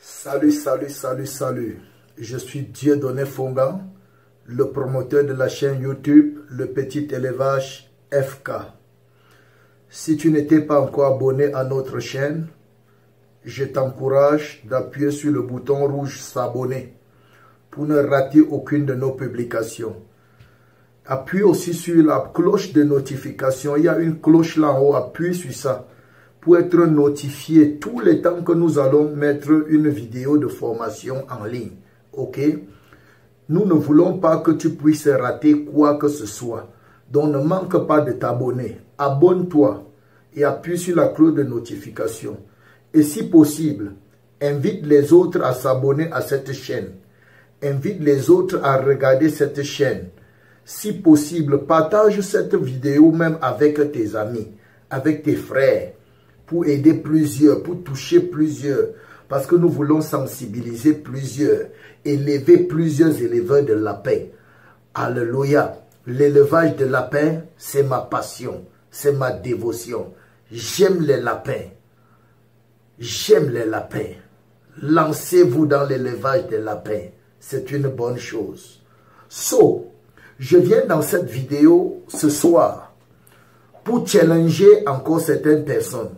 Salut, salut, salut, salut. Je suis Dieudonné Fongan, le promoteur de la chaîne YouTube Le Petit Élevage FK. Si tu n'étais pas encore abonné à notre chaîne, je t'encourage d'appuyer sur le bouton rouge s'abonner pour ne rater aucune de nos publications. Appuie aussi sur la cloche de notification. Il y a une cloche là en haut, appuie sur ça pour être notifié tous les temps que nous allons mettre une vidéo de formation en ligne. Ok? Nous ne voulons pas que tu puisses rater quoi que ce soit. Donc ne manque pas de t'abonner. Abonne-toi et appuie sur la cloche de notification. Et si possible, invite les autres à s'abonner à cette chaîne. Invite les autres à regarder cette chaîne. Si possible, partage cette vidéo même avec tes amis, avec tes frères, pour aider plusieurs, pour toucher plusieurs. Parce que nous voulons sensibiliser plusieurs, élever plusieurs éleveurs de lapins. Alléluia. L'élevage de lapins, c'est ma passion, c'est ma dévotion. J'aime les lapins. J'aime les lapins. Lancez-vous dans l'élevage des lapins. C'est une bonne chose. Je viens dans cette vidéo ce soir pour challenger encore certaines personnes,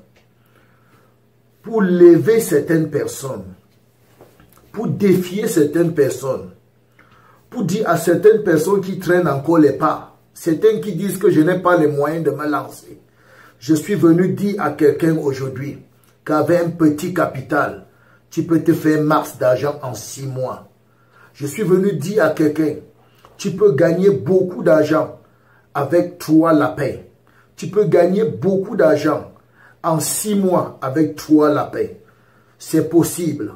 pour lever certaines personnes, pour défier certaines personnes, pour dire à certaines personnes qui traînent encore les pas, certains qui disent que je n'ai pas les moyens de me lancer. Je suis venu dire à quelqu'un aujourd'hui qu'avec un petit capital, tu peux te faire masse d'argent en 6 mois. Je suis venu dire à quelqu'un, tu peux gagner beaucoup d'argent avec 3 lapins. Tu peux gagner beaucoup d'argent en 6 mois avec 3 lapins. C'est possible.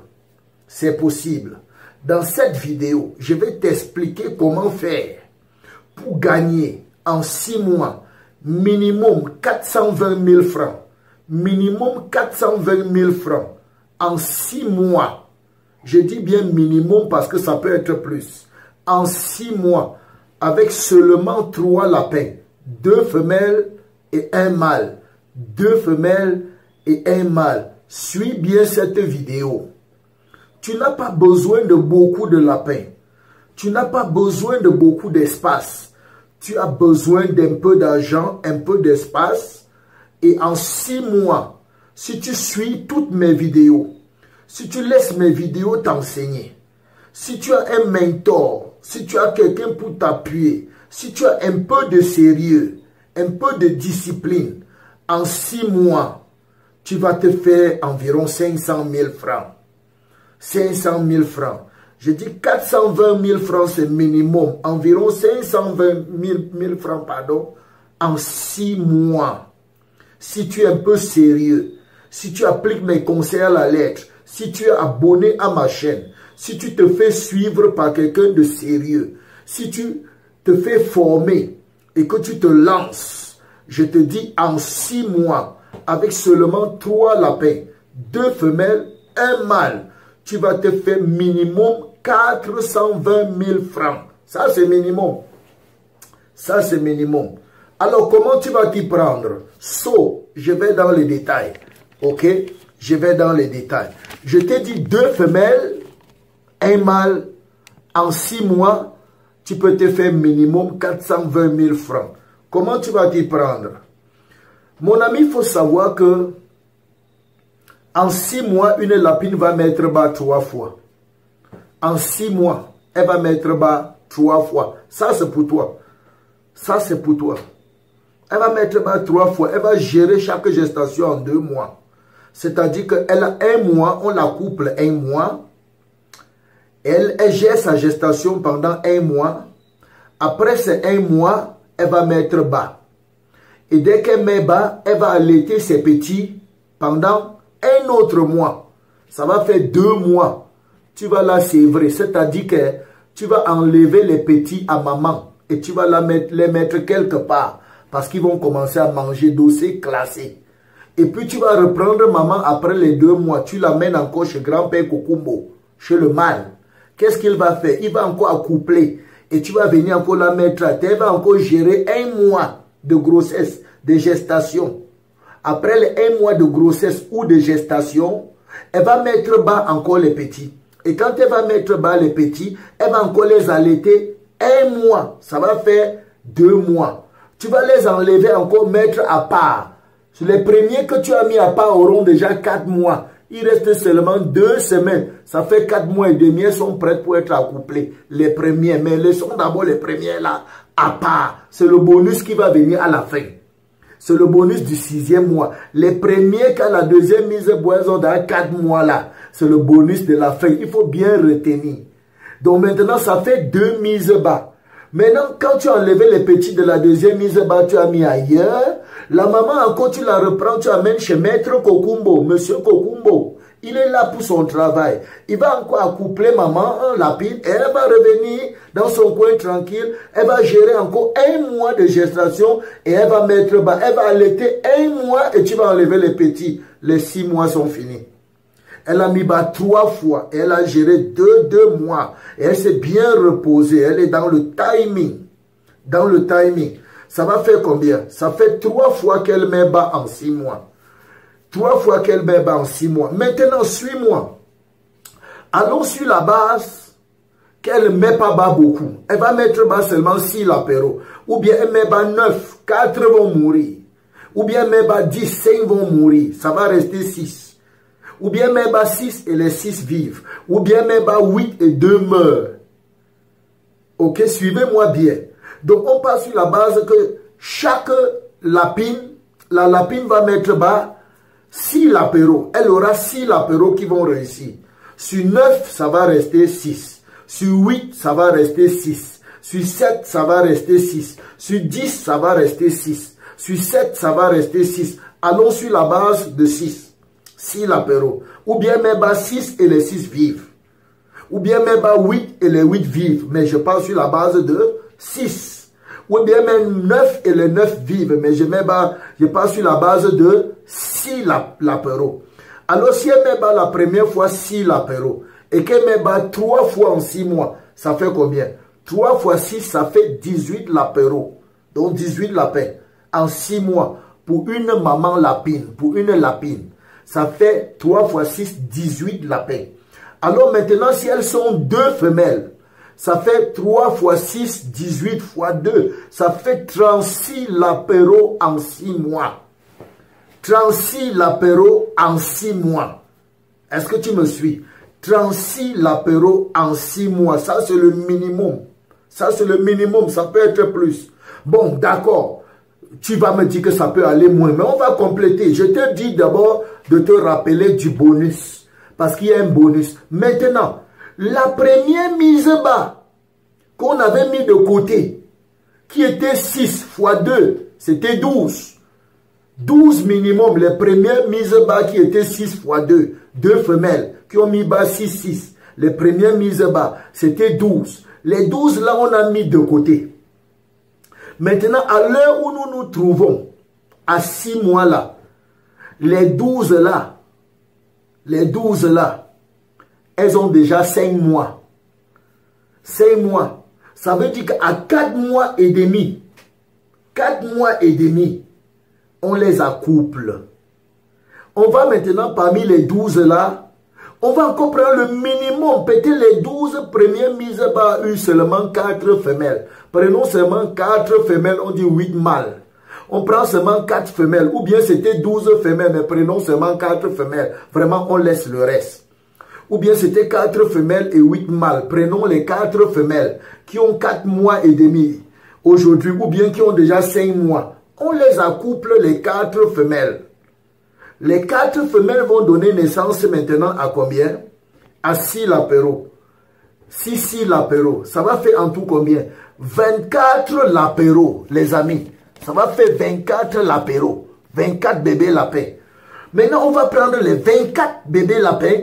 C'est possible. Dans cette vidéo, je vais t'expliquer comment faire pour gagner en 6 mois minimum 420 000 francs. Minimum 420 000 francs en 6 mois. Je dis bien minimum parce que ça peut être plus. En 6 mois, avec seulement 3 lapins, 2 femelles et 1 mâle. 2 femelles et 1 mâle. Suis bien cette vidéo. Tu n'as pas besoin de beaucoup de lapins. Tu n'as pas besoin de beaucoup d'espace. Tu as besoin d'un peu d'argent, un peu d'espace. Et en 6 mois, si tu suis toutes mes vidéos, si tu laisses mes vidéos t'enseigner, si tu as un mentor, si tu as quelqu'un pour t'appuyer, si tu as un peu de sérieux, un peu de discipline, en 6 mois, tu vas te faire environ 500 000 francs. 500 000 francs. Je dis 420 000 francs, c'est minimum. Environ 520 000 francs, pardon, en 6 mois. Si tu es un peu sérieux, si tu appliques mes conseils à la lettre, si tu es abonné à ma chaîne, si tu te fais suivre par quelqu'un de sérieux, si tu te fais former et que tu te lances, je te dis en 6 mois, avec seulement 3 lapins, 2 femelles, 1 mâle, tu vas te faire minimum 420 000 francs. Ça, c'est minimum. Ça, c'est minimum. Alors, comment tu vas t'y prendre? Je vais dans les détails. Ok? Je vais dans les détails. Je t'ai dit 2 femelles, 1 mâle. En 6 mois, tu peux te faire minimum 420 000 francs. Comment tu vas t'y prendre? Mon ami, il faut savoir que en 6 mois, une lapine va mettre bas 3 fois. En 6 mois, elle va mettre bas 3 fois. Ça, c'est pour toi. Ça, c'est pour toi. Elle va mettre bas 3 fois. Elle va gérer chaque gestation en 2 mois. C'est-à-dire qu'elle a 1 mois, on la couple 1 mois. Elle gère sa gestation pendant 1 mois. Après ces 1 mois, elle va mettre bas. Et dès qu'elle met bas, elle va allaiter ses petits pendant 1 autre mois. Ça va faire 2 mois. Tu vas la sévrer. C'est-à-dire que tu vas enlever les petits à maman. Et tu vas les mettre quelque part. Parce qu'ils vont commencer à manger dossé, classé. Et puis tu vas reprendre maman après les 2 mois. Tu l'amènes encore chez grand-père Kokumbo, chez le mâle. Qu'est-ce qu'il va faire? Il va encore accoupler. Et tu vas venir encore la mettre à terre. Il va encore gérer 1 mois de grossesse, de gestation. Après les 1 mois de grossesse ou de gestation, Elle va mettre bas encore les petits. Et quand elle va mettre bas les petits, elle va encore les allaiter 1 mois. Ça va faire 2 mois. Tu vas les enlever encore, mettre à part. Les premiers que tu as mis à part auront déjà 4 mois. Il reste seulement 2 semaines. Ça fait 4 mois et demi. Elles sont prêtes pour être accouplées. Les premiers. Mais laissons d'abord les premiers là à part. C'est le bonus qui va venir à la fin. C'est le bonus du 6e mois. Les premiers, quand la deuxième mise bois, elles ont dans 4 mois là. C'est le bonus de la fin. Il faut bien retenir. Donc maintenant, ça fait 2 mises bas. Maintenant, quand tu as enlevé les petits de la deuxième mise bas, tu as mis ailleurs. La maman, encore, tu la reprends, tu amènes chez Maître Kokumbo, Monsieur Kokumbo. Il est là pour son travail. Il va encore accoupler maman en lapine et elle va revenir dans son coin tranquille. Elle va gérer encore 1 mois de gestation et elle va mettre bas. Elle va allaiter 1 mois et tu vas enlever les petits. Les 6 mois sont finis. Elle a mis bas 3 fois et elle a géré 2 mois. Et elle s'est bien reposée. Elle est dans le timing. Dans le timing. Ça va faire combien? Ça fait 3 fois qu'elle met bas en 6 mois. 3 fois qu'elle met bas en 6 mois. Maintenant, suis-moi. Allons sur la base qu'elle ne met pas bas beaucoup. Elle va mettre bas seulement 6 lapéros. Ou bien elle met bas 9. 4 vont mourir. Ou bien elle met bas 10. 5 vont mourir. Ça va rester 6. Ou bien met bas 6 et les 6 vivent. Ou bien met bas 8 et 2 meurent. Ok, suivez-moi bien. Donc on part sur la base que chaque lapine, la lapine va mettre bas 6 lapéros. Elle aura 6 lapéros qui vont réussir. Sur 9, ça va rester 6. Sur 8, ça va rester 6. Sur 7, ça va rester 6. Sur 10, ça va rester 6. Sur 7, ça va rester 6. Allons sur la base de 6. 6 lapéros. Ou bien met bas 6 et les 6 vivent. Ou bien met bas 8 et les 8 vivent. Mais je pars sur la base de 6. Ou bien met 9 et les 9 vivent. Mais je pars sur la base de 6 lapéros. Alors si elle met bas la première fois 6 lapéros et qu'elle met bas 3 fois en 6 mois, ça fait combien? 3 fois 6, ça fait 18 lapéros. Donc 18 lapins en 6 mois pour une maman lapine, pour une lapine. Ça fait 3 fois 6, 18 lapins. Alors maintenant, si elles sont 2 femelles, ça fait 3 fois 6, 18 fois 2. Ça fait 36 lapéros en 6 mois. 36 lapéros en 6 mois. Est-ce que tu me suis? 36 lapéros en 6 mois. Ça, c'est le minimum. Ça, c'est le minimum. Ça peut être plus. Bon, d'accord. Tu vas me dire que ça peut aller moins. Mais on va compléter. Je te dis d'abord de te rappeler du bonus. Parce qu'il y a un bonus. Maintenant, la première mise bas qu'on avait mis de côté, qui était 6 fois 2, c'était 12. 12 minimum, les premières mises bas qui étaient 6 fois 2, 2 femelles, qui ont mis bas 6, 6. Les premières mises bas, c'était 12. Les 12 là, on a mis de côté. Maintenant, à l'heure où nous nous trouvons, à 6 mois là, les 12 là, elles ont déjà 5 mois. 5 mois. Ça veut dire qu'à 4 mois et demi, 4 mois et demi, on les accouple. On va maintenant, parmi les 12 là, on va encore prendre le minimum. Peut-être les 12 premières mises bas eu seulement 4 femelles. Prenons seulement 4 femelles, on dit 8 mâles. On prend seulement 4 femelles. Ou bien c'était 12 femelles, mais prenons seulement 4 femelles. Vraiment, on laisse le reste. Ou bien c'était 4 femelles et 8 mâles. Prenons les 4 femelles qui ont 4 mois et demi aujourd'hui. Ou bien qui ont déjà 5 mois. On les accouple les 4 femelles. Les 4 femelles vont donner naissance maintenant à combien? À 6 lapéros. 6 lapéros. Ça va faire en tout combien? 24 lapéros, les amis. Ça va faire 24 lapéros. 24 bébés lapins. Maintenant, on va prendre les 24 bébés lapins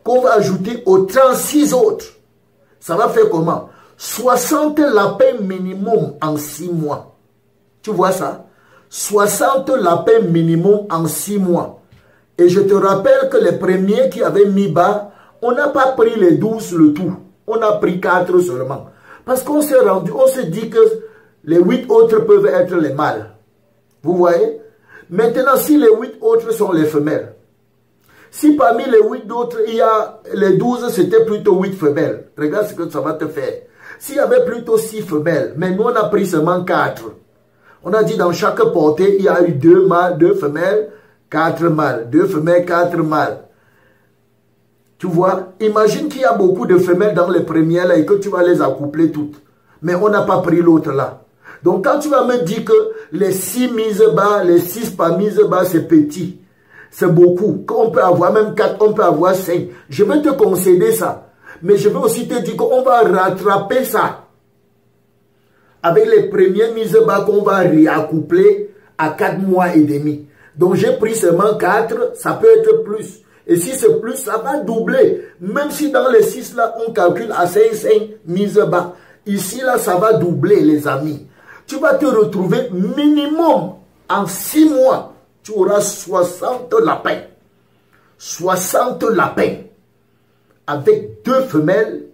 qu'on va ajouter aux 36 autres. Ça va faire comment? 60 lapins minimum en 6 mois. Tu vois ça? 60 lapins minimum en 6 mois. Et je te rappelle que les premiers qui avaient mis bas, on n'a pas pris les 12 le tout. On a pris 4 seulement. Parce qu'on s'est rendu, on s'est dit que les 8 autres peuvent être les mâles. Vous voyez? Maintenant, si les 8 autres sont les femelles, Si parmi les 8 d'autres, il y a les 12, c'était plutôt 8 femelles. Regarde ce que ça va te faire. S'il y avait plutôt 6 femelles, mais nous on a pris seulement 4. On a dit dans chaque portée, il y a eu 2 mâles, 2 femelles, 4 mâles. 2 femelles, 4 mâles. Tu vois, imagine qu'il y a beaucoup de femelles dans les premières là et que tu vas les accoupler toutes. Mais on n'a pas pris l'autre là. Donc quand tu vas me dire que les 6 mises bas, les 6 pas mises bas, c'est petit. C'est beaucoup. On peut avoir même 4, on peut avoir 5. Je vais te concéder ça. Mais je vais aussi te dire qu'on va rattraper ça. Avec les premières mises bas qu'on va réaccoupler à 4 mois et demi. Donc j'ai pris seulement 4, ça peut être plus. Et si c'est plus, ça va doubler. Même si dans les 6 là, on calcule à 5 mises bas. Ici là, ça va doubler les amis. Tu vas te retrouver minimum en 6 mois. Tu auras 60 lapins. 60 lapins. Avec 2 femelles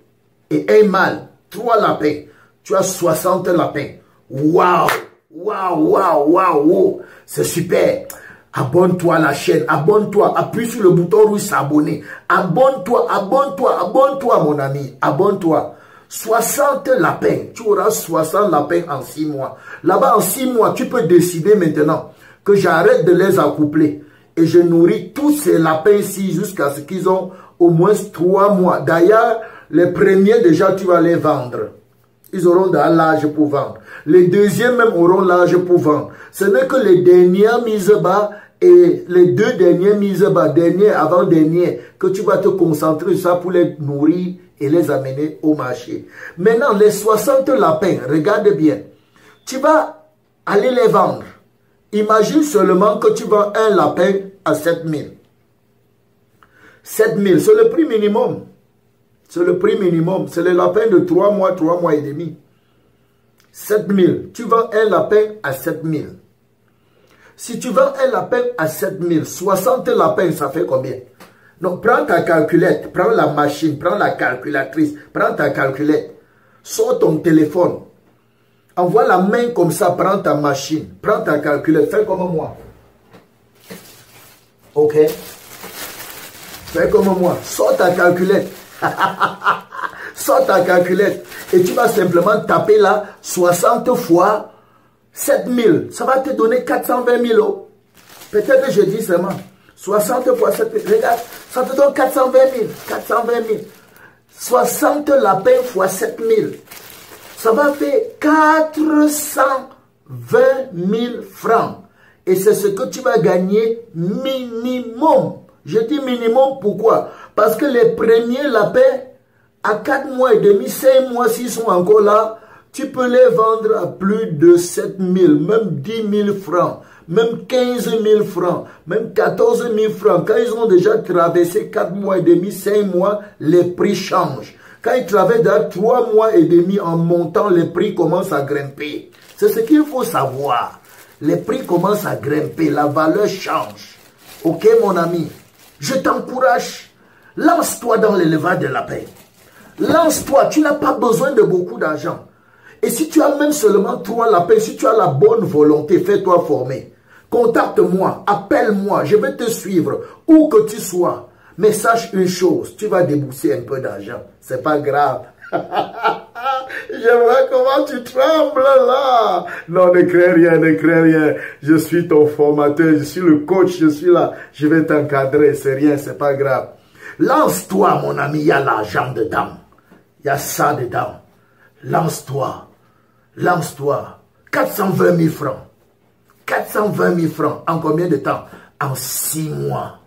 et 1 mâle. 3 lapins. Tu as 60 lapins. Waouh! Waouh, waouh, waouh, wow. C'est super. Abonne-toi à la chaîne. Abonne-toi. Appuie sur le bouton rouge s'abonner. Abonne-toi, abonne-toi, abonne-toi mon ami. Abonne-toi. 60 lapins. Tu auras 60 lapins en 6 mois. Là-bas, en 6 mois, tu peux décider maintenant que j'arrête de les accoupler. Et je nourris tous ces lapins-ci jusqu'à ce qu'ils ont au moins 3 mois. D'ailleurs, les premiers déjà, tu vas les vendre. Ils auront dans l'âge pour vendre. Les deuxièmes même auront l'âge pour vendre. Ce n'est que les dernières mises bas et les 2 dernières mises bas, dernières avant-dernières, que tu vas te concentrer sur ça pour les nourrir et les amener au marché. Maintenant, les 60 lapins, regarde bien. Tu vas aller les vendre. Imagine seulement que tu vends un lapin à 7 000. 7 000, c'est le prix minimum. C'est le prix minimum. C'est le lapin de 3 mois et demi. 7 000. Tu vends un lapin à 7 000. Si tu vends un lapin à 7 000, 60 lapins, ça fait combien? Donc, prends ta calculette, prends la machine, prends la calculatrice, prends ta calculette. Sors ton téléphone. Envoie la main comme ça, prends ta machine, prends ta calculette, fais comme moi. Ok? Fais comme moi. Sors ta calculette. Sors ta calculette. Et tu vas simplement taper là 60 fois 7 000. Ça va te donner 420 000 euros. Peut-être que je dis seulement 60 fois 7 000. Regarde, ça te donne 420 000. 420 000. 60 lapins fois 7 000. Ça va faire 420 000 francs. Et c'est ce que tu vas gagner minimum. Je dis minimum pourquoi? Parce que les premiers lapins, à 4 mois et demi, 5 mois, s'ils sont encore là, tu peux les vendre à plus de 7 000, même 10 000 francs, même 15 000 francs, même 14 000 francs. Quand ils ont déjà traversé 4 mois et demi, 5 mois, les prix changent. Quand ils traversent dans 3 mois et demi en montant, les prix commencent à grimper. C'est ce qu'il faut savoir. Les prix commencent à grimper, la valeur change. Ok mon ami? Je t'encourage, lance-toi dans l'élevage de lapins. Lance-toi, tu n'as pas besoin de beaucoup d'argent. Et si tu as même seulement 3 lapins, si tu as la bonne volonté, fais-toi former. Contacte-moi, appelle-moi, je vais te suivre, où que tu sois. Mais sache une chose, tu vas débourser un peu d'argent. C'est pas grave. Je vois comment tu trembles là. Non, ne crains rien, ne crains rien. Je suis ton formateur, je suis le coach, je suis là. Je vais t'encadrer, c'est rien, c'est pas grave. Lance-toi, mon ami, il y a l'argent dedans. Il y a ça dedans. Lance-toi. Lance-toi. 420 000 francs. 420 000 francs. En combien de temps? En 6 mois.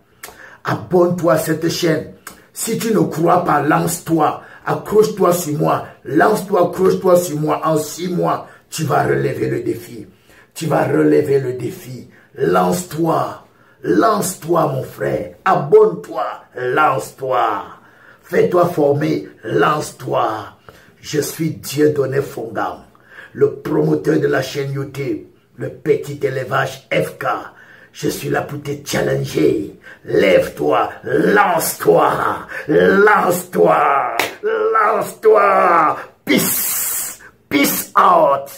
Abonne-toi à cette chaîne. Si tu ne crois pas, lance-toi. Accroche-toi sur moi. Lance-toi, accroche-toi sur moi. En 6 mois, tu vas relever le défi. Tu vas relever le défi. Lance-toi. Lance-toi, mon frère. Abonne-toi. Lance-toi. Fais-toi former. Lance-toi. Je suis Dieudonné Fongam, le promoteur de la chaîne YouTube, le petit élevage FK. Je suis là pour te challenger. Lève-toi, lance-toi, lance-toi, lance-toi. Peace, peace out.